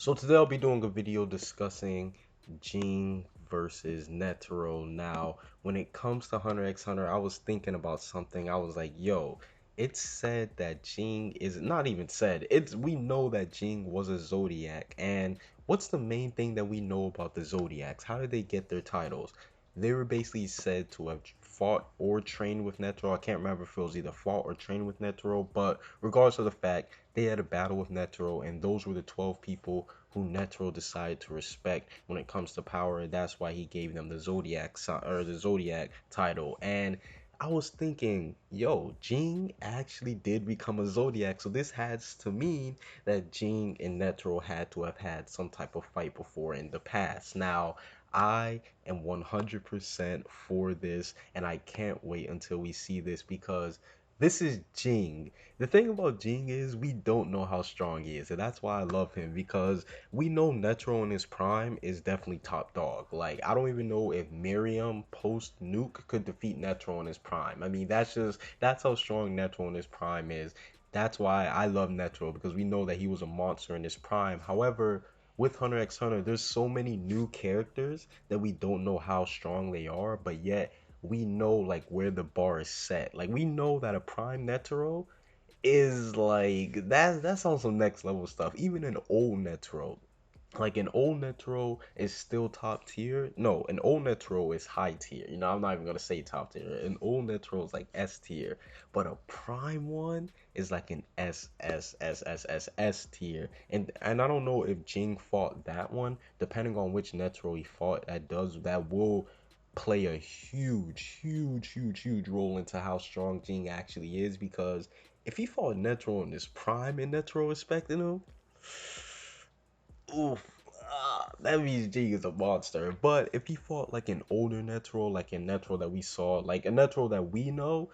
So today I'll be doing a video discussing Ging versus Netero. Now, when it comes to Hunter x Hunter, I was thinking about something. I was like, yo, it's said that Ging is not even said. We know that Ging was a zodiac. And what's the main thing that we know about the zodiacs? How did they get their titles? They were basically said to have fought or trained with Netero. I can't remember if it was either fought or trained with Netero, but regardless of the fact, they had a battle with Netero, and those were the 12 people who Netero decided to respect when it comes to power, and that's why he gave them the Zodiac title. And I was thinking, yo, Ging actually did become a Zodiac, so this has to mean that Ging and Netero had to have had some type of fight before in the past. Now, I am 100% for this, and I can't wait until we see this because this is Ging. The thing about Jing is we don't know how strong he is, and that's why I love him because we know Netero in his prime is definitely top dog. Like I don't even know if Miriam post nuke could defeat Netero in his prime. I mean that's how strong Netero in his prime is. That's why I love Netero because we know that he was a monster in his prime. However, with Hunter x Hunter, there's so many new characters that we don't know how strong they are, but yet we know like where the bar is set. Like we know that a prime Netero is like that's on some next level stuff. Even an old Netero, like an old Netero is still top tier. No, an old Netero is high tier. You know, I'm not even gonna say top tier. An old Netero is like S tier, but a prime one is like an S tier. And I don't know if Jing fought that one. Depending on which Netero he fought, that will play a huge role into how strong Jing actually is because if he fought Netero in his prime and Netero respected him, oof, that means Jing is a monster. But if he fought like an older Netero, like a Netero that we saw, like a Netero that we know,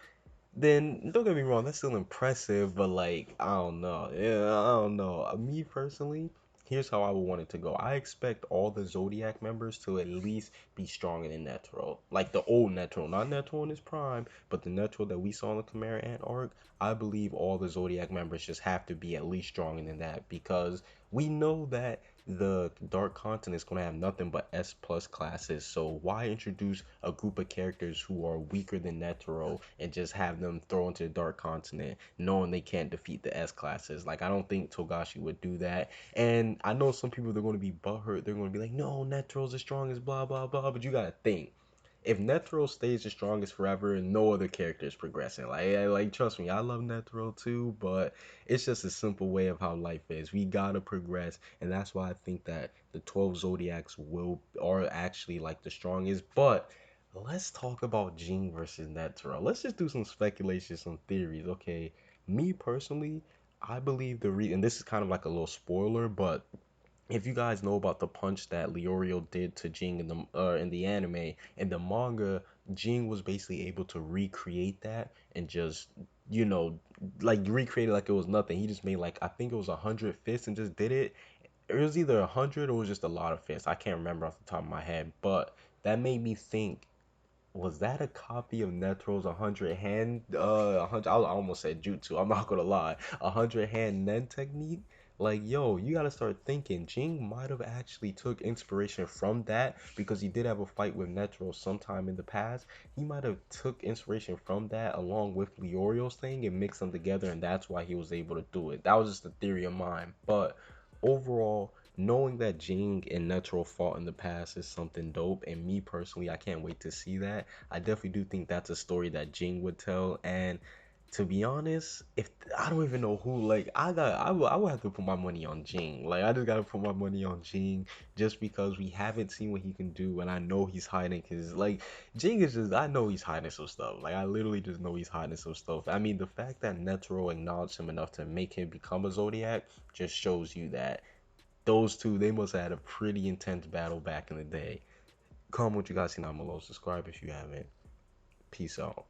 then don't get me wrong, that's still impressive, but like I don't know. Yeah, I don't know. Me personally, here's how I would want it to go. I expect all the Zodiac members to at least be stronger than Netero. Like the old Netero, not Netero in his prime, but the Netero that we saw in the Chimera Ant arc. I believe all the Zodiac members just have to be at least stronger than that because we know that the Dark Continent is going to have nothing but S plus classes. So why introduce a group of characters who are weaker than Netero and just have them throw into the Dark Continent, knowing they can't defeat the S classes? Like I don't think Togashi would do that. And I know some people they're going to be butthurt. They're going to be like, no, Netero's as strong as blah blah blah. But you gotta think if Netero stays the strongest forever, no other character is progressing. Like trust me, I love Netero too, but it's just a simple way of how life is. We gotta progress, and that's why I think that the 12 Zodiacs will are actually like the strongest. But let's talk about Ging versus Netero. Let's just do some speculation, some theories. Okay, me personally, I believe and this is kind of like a little spoiler, but if you guys know about the punch that Leorio did to Jing in the anime, in the manga, Jing was basically able to recreate that and just you know like recreate it like it was nothing. He just made like I think it was 100 fists and just did it. It was either 100 or it was just a lot of fists. I can't remember off the top of my head, but that made me think, was that a copy of Netero's 100 hand 100 I almost said jutsu, I'm not gonna lie. 100 hand nen technique? Like yo, you gotta start thinking Jing might have actually took inspiration from that because he did have a fight with Netero sometime in the past. He might have took inspiration from that along with Leorio's thing and mixed them together, and that's why he was able to do it. That was just a theory of mine. But overall, knowing that Jing and Netero fought in the past is something dope, and me personally, I can't wait to see that. I definitely do think that's a story that Jing would tell, and to be honest, if I don't even know who, like I would have to put my money on Jing. Like I just gotta put my money on Jing just because we haven't seen what he can do, and I know he's hiding his like Jing is just I know he's hiding some stuff. Like I literally just know he's hiding some stuff. I mean, the fact that Netero acknowledged him enough to make him become a Zodiac just shows you that those two, they must have had a pretty intense battle back in the day. Comment what you guys seen down below. Subscribe if you haven't. Peace out.